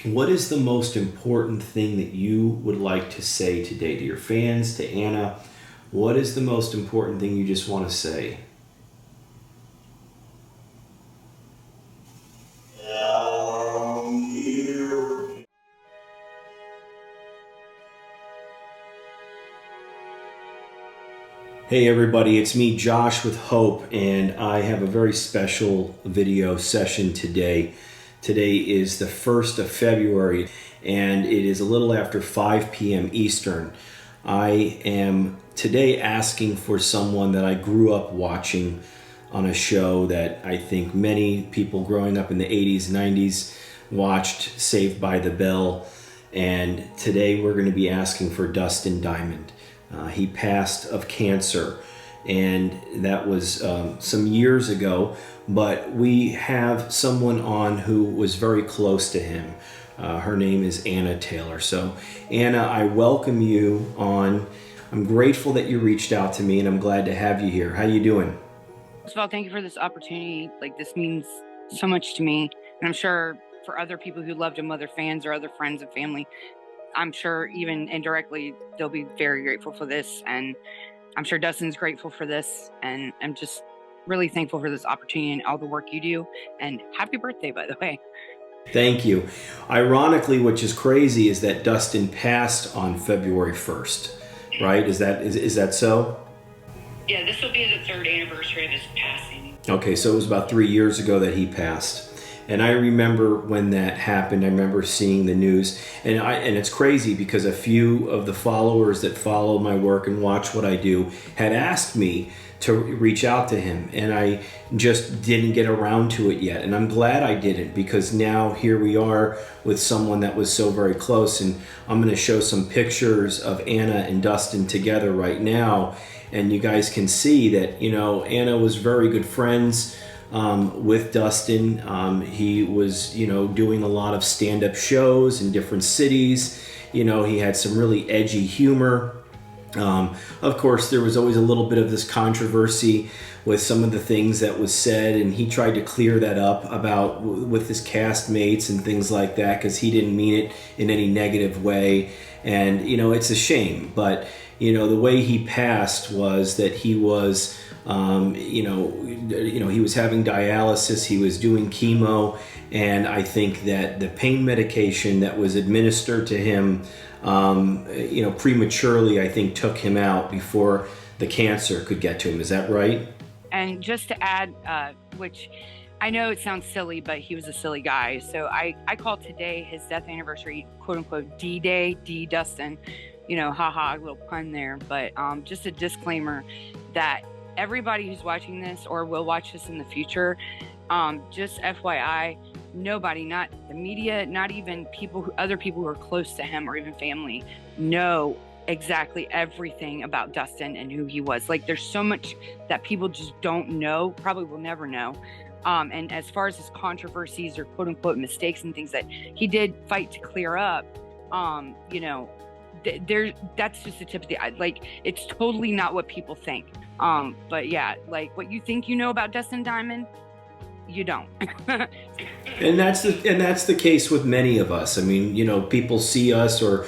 what is the most important thing that you would like to say today to your fans, to Anna? What is the most important thing you just want to say? Hey everybody, it's me, Josh with Hope, and I have a very special video session today. Today is the 1st of February, and it is a little after 5 p.m. Eastern. I am today asking for someone that I grew up watching on a show that I think many people growing up in the 80s, 90s watched, Saved by the Bell. And today we're going to be asking for Dustin Diamond. He passed of cancer, and that was some years ago, but we have someone on who was very close to him. Her name is Anna Taylor. So Anna, I welcome you on. I'm grateful that you reached out to me, and I'm glad to have you here. How you doing? First of all, thank you for this opportunity. This means so much to me, and I'm sure for other people who loved him, other fans or other friends and family, I'm sure even indirectly they'll be very grateful for this, and I'm sure Dustin's grateful for this, and I'm just really thankful for this opportunity and all the work you do. And happy birthday, by the way. Thank you. Ironically, which is crazy, is that Dustin passed on February 1st, right? Is that so? Yeah, this will be the 3rd anniversary of his passing. Okay, so it was about 3 years ago that he passed. And I remember when that happened. I remember seeing the news, and it's crazy because a few of the followers that follow my work and watch what I do had asked me to reach out to him, and I just didn't get around to it yet. And I'm glad I didn't, because now here we are with someone that was so very close. And I'm going to show some pictures of Anna and Dustin together right now, and you guys can see that, Anna was very good friends with Dustin. He was, doing a lot of stand-up shows in different cities. He had some really edgy humor. Of course, there was always a little bit of this controversy with some of the things that was said, and he tried to clear that up with his castmates and things like that, because he didn't mean it in any negative way. And, it's a shame, but, the way he passed was that he was he was having dialysis, he was doing chemo, and I think that the pain medication that was administered to him, prematurely, I think, took him out before the cancer could get to him. Is that right? And just to add, which I know it sounds silly, but he was a silly guy. So I call today his death anniversary, quote unquote, D-Day, D Dustin, haha, a little pun there. But just a disclaimer that everybody who's watching this or will watch this in the future, just FYI, nobody, not the media, not even other people who are close to him or even family, know exactly everything about Dustin and who he was. There's so much that people just don't know, probably will never know. And as far as his controversies or quote unquote mistakes and things that he did fight to clear up, that's just the tip of the eye. It's totally not what people think. But yeah, what you think you know about Dustin Diamond, you don't. And that's the case with many of us. I mean, people see us, or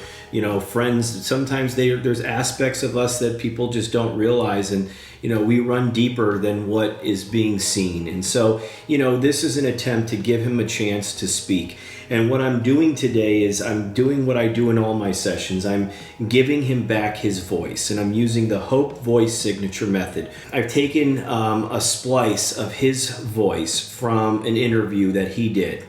friends. Sometimes there's aspects of us that people just don't realize, and we run deeper than what is being seen. And so this is an attempt to give him a chance to speak. And what I'm doing today is I'm doing what I do in all my sessions. I'm giving him back his voice, and I'm using the Hope Voice Signature Method. I've taken a splice of his voice from an interview that he did.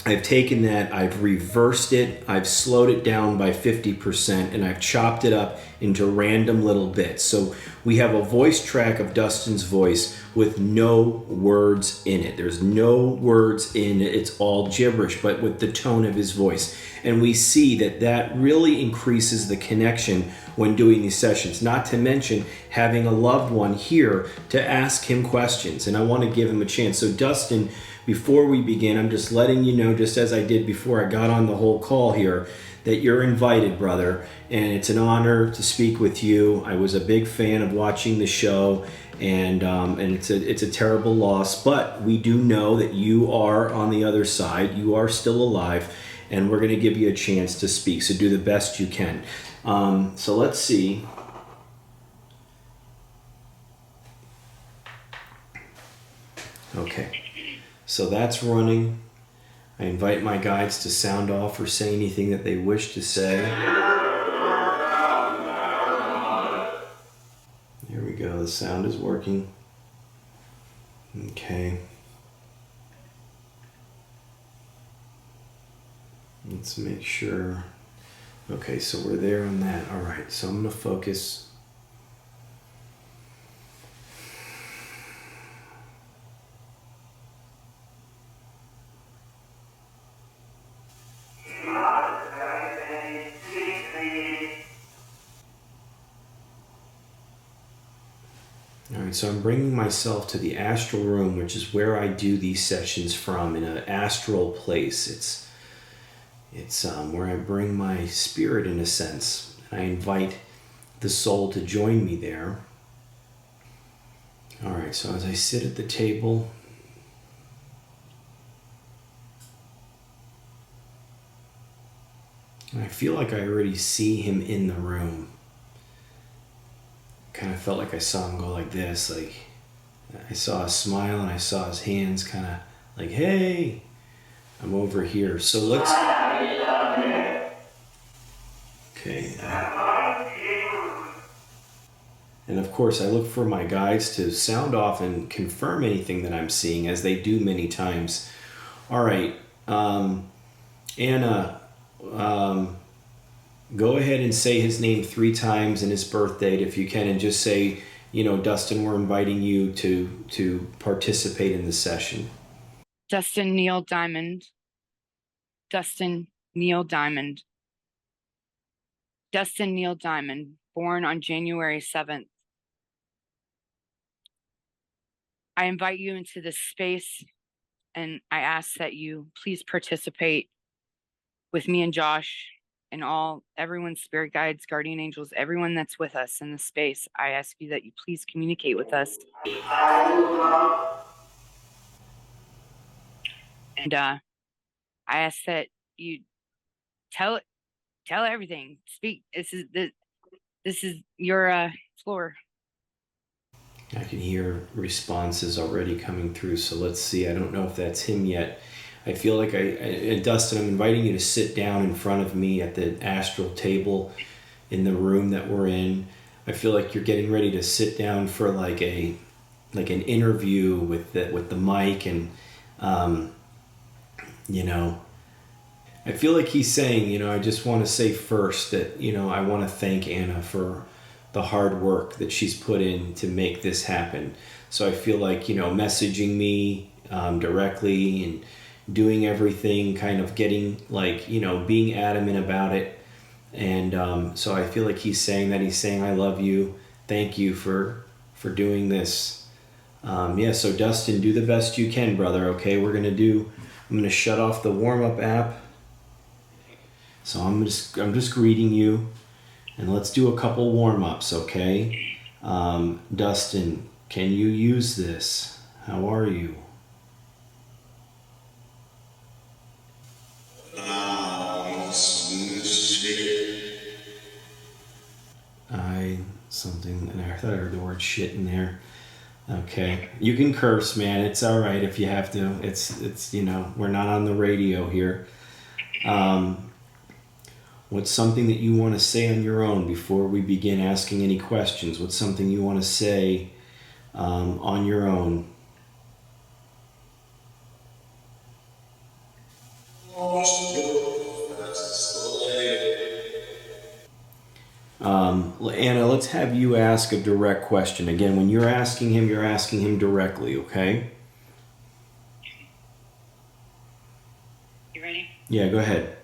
I've taken that, I've reversed it, I've slowed it down by 50%, and I've chopped it up into random little bits. So we have a voice track of Dustin's voice with no words in it. There's no words in it. It's all gibberish, but with the tone of his voice. And we see that really increases the connection when doing these sessions, not to mention having a loved one here to ask him questions. And I want to give him a chance. So Dustin, before we begin, I'm just letting you know, just as I did before I got on the whole call here, that you're invited, brother, and it's an honor to speak with you. I was a big fan of watching the show, and it's a terrible loss, but we do know that you are on the other side. You are still alive, and we're going to give you a chance to speak. So do the best you can. So let's see. Okay, so that's running. I invite my guides to sound off or say anything that they wish to say. There we go, the sound is working. Okay. Let's make sure. Okay, so we're there on that. All right, so I'm going to focus. All right, so I'm bringing myself to the astral room, which is where I do these sessions from, in an astral place. It's where I bring my spirit, in a sense. I invite the soul to join me there. All right, so as I sit at the table, I feel like I already see him in the room. Kind of felt like I saw him go like this, like I saw a smile and I saw his hands kind of like, hey, I'm over here. So let's... Okay. And of course, I look for my guides to sound off and confirm anything that I'm seeing, as they do many times. All right, Anna, go ahead and say his name 3 times and his birth date if you can, and just say, Dustin, we're inviting you to participate in the session. Dustin Neil Diamond. Dustin Neil Diamond. Dustin Neil Diamond, born on January 7th. I invite you into this space, and I ask that you please participate with me and Josh and everyone's spirit guides, guardian angels, everyone that's with us in this space. I ask you that you please communicate with us. And I ask that you tell everything. Speak. This is your floor. I can hear responses already coming through, so let's see. I don't know if that's him yet. I feel like Dustin, I'm inviting you to sit down in front of me at the astral table in the room that we're in. I feel like you're getting ready to sit down for like an interview with the mic, and I feel like he's saying, I just want to say first that, I want to thank Anna for the hard work that she's put in to make this happen. So I feel like, messaging me directly and doing everything, kind of getting like, being adamant about it. And so I feel like he's saying that. He's saying, I love you. Thank you for doing this. So Dustin, do the best you can, brother. Okay, I'm going to shut off the warm-up app. So I'm just greeting you, and let's do a couple warm-ups, okay? Dustin, can you use this? How are you? And I thought I heard the word shit in there. Okay, you can curse, man. It's all right if you have to. It's we're not on the radio here. What's something that you want to say on your own before we begin asking any questions? What's something you want to say on your own? Anna, let's have you ask a direct question. Again, when you're asking him directly, okay? You ready? Yeah, go ahead.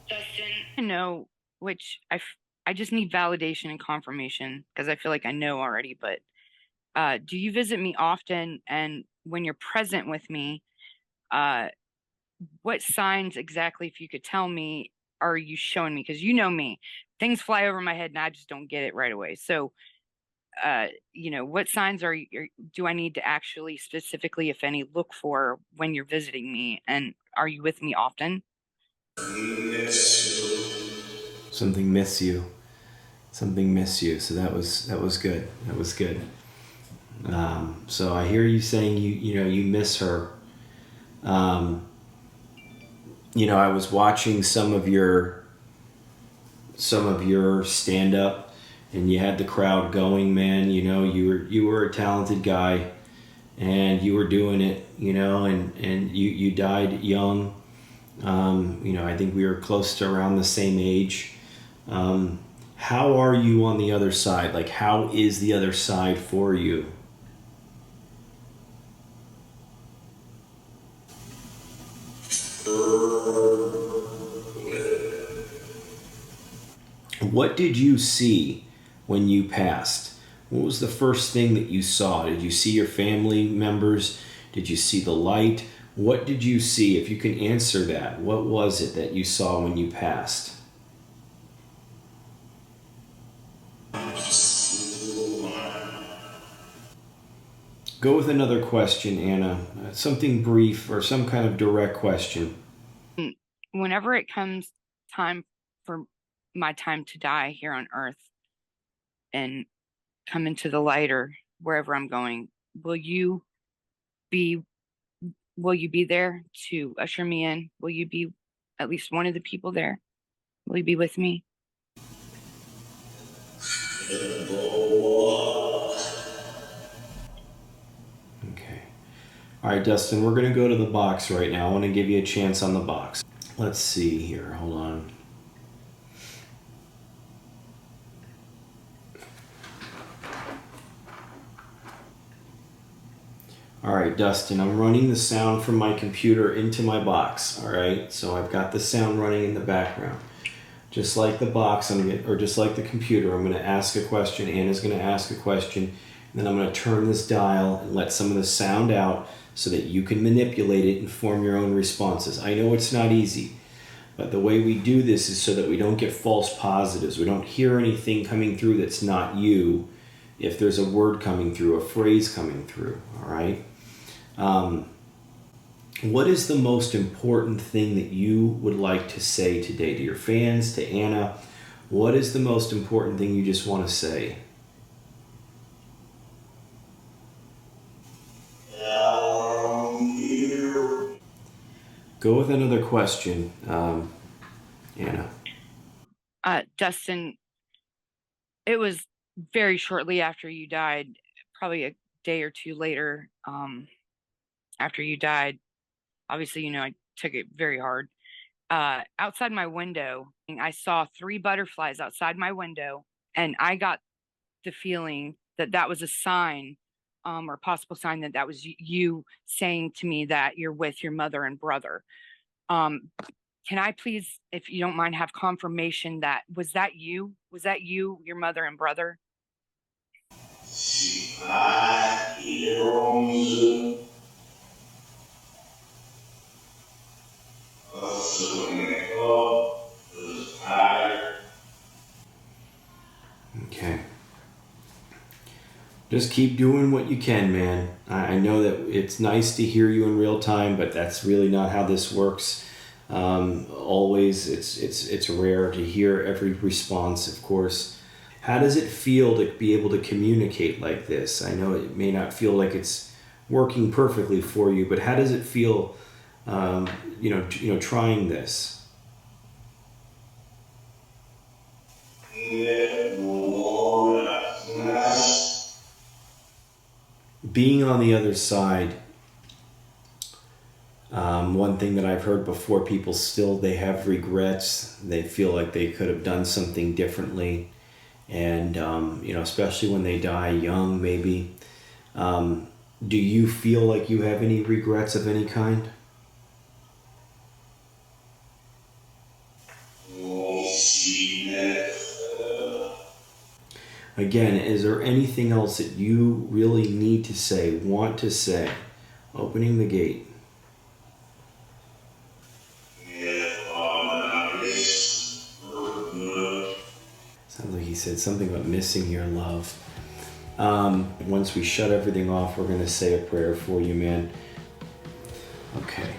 Dustin, I know, which I just need validation and confirmation, because I feel like I know already, but do you visit me often? And when you're present with me, what signs exactly, if you could tell me, are you showing me? Because you know me, things fly over my head and I just don't get it right away. So, what signs do I need to actually specifically, if any, look for when you're visiting me? And Are you with me often? Something miss you. Something miss you. So that was good. That was good. So I hear you saying you miss her. I was watching some of your stand up, and you had the crowd going, man. You were a talented guy, and you were doing it, and you died young. I think we were close to around the same age. How are you on the other side? Like, how is the other side for you? What did you see when you passed? What was the first thing that you saw? Did you see your family members? Did you see the light? What did you see? If you can answer that, what was it that you saw when you passed? Go with another question, Anna. Something brief or some kind of direct question. Whenever it comes time for my time to die here on earth and come into the light or wherever I'm going, be will you be there to usher me in? Will you be at least one of the people there? Will you be with me? Okay. All right, Dustin, we're going to go to the box right now. I want to give you a chance on the box. Let's see here. Hold on. All right, Dustin, I'm running the sound from my computer into my box. All right, so I've got the sound running in the background. Just like the box, or just like the computer, I'm going to ask a question. Anna's going to ask a question, and then I'm going to turn this dial and let some of the sound out so that you can manipulate it and form your own responses. I know it's not easy, but the way we do this is so that we don't get false positives. We don't hear anything coming through that's not you. If there's a word coming through, a phrase coming through, all right? What is the most important thing that you would like to say today to your fans, to Anna? What is the most important thing you just want to say? Go with another question, Anna. Dustin, it was very shortly after you died, probably a day or two later, after you died. Obviously, I took it very hard. Outside my window, I saw 3 butterflies outside my window, and I got the feeling that that was a sign, or possible sign that that was you saying to me that you're with your mother and brother. Can I please, if you don't mind, have confirmation that was that you? Was that you, your mother and brother? Okay. Just keep doing what you can, man. I know that it's nice to hear you in real time, but that's really not how this works. Always, it's rare to hear every response, of course. How does it feel to be able to communicate like this? I know it may not feel like it's working perfectly for you, but how does it feel, trying this? Being on the other side, one thing that I've heard before, people still, they have regrets. They feel like they could have done something differently. And, especially when they die young, maybe. Do you feel like you have any regrets of any kind? Again, is there anything else that you really need to say, want to say? Opening the gate. Sounds like he said something about missing your love. Once we shut everything off, we're going to say a prayer for you, man. Okay.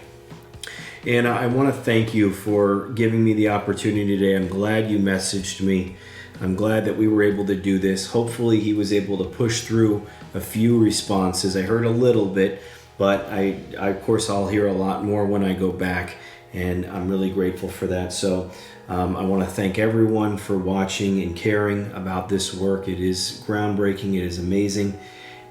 Anna, I want to thank you for giving me the opportunity today. I'm glad you messaged me. I'm glad that we were able to do this. Hopefully he was able to push through a few responses. I heard a little bit, but I of course I'll hear a lot more when I go back, and I'm really grateful for that. So I want to thank everyone for watching and caring about this work. It is groundbreaking. It is amazing.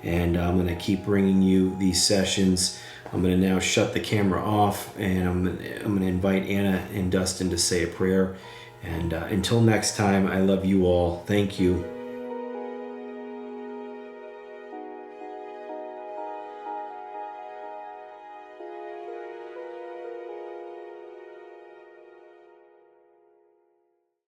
And I'm going to keep bringing you these sessions. I'm going to now shut the camera off, and I'm going to invite Anna and Dustin to say a prayer. And until next time, I love you all. Thank you.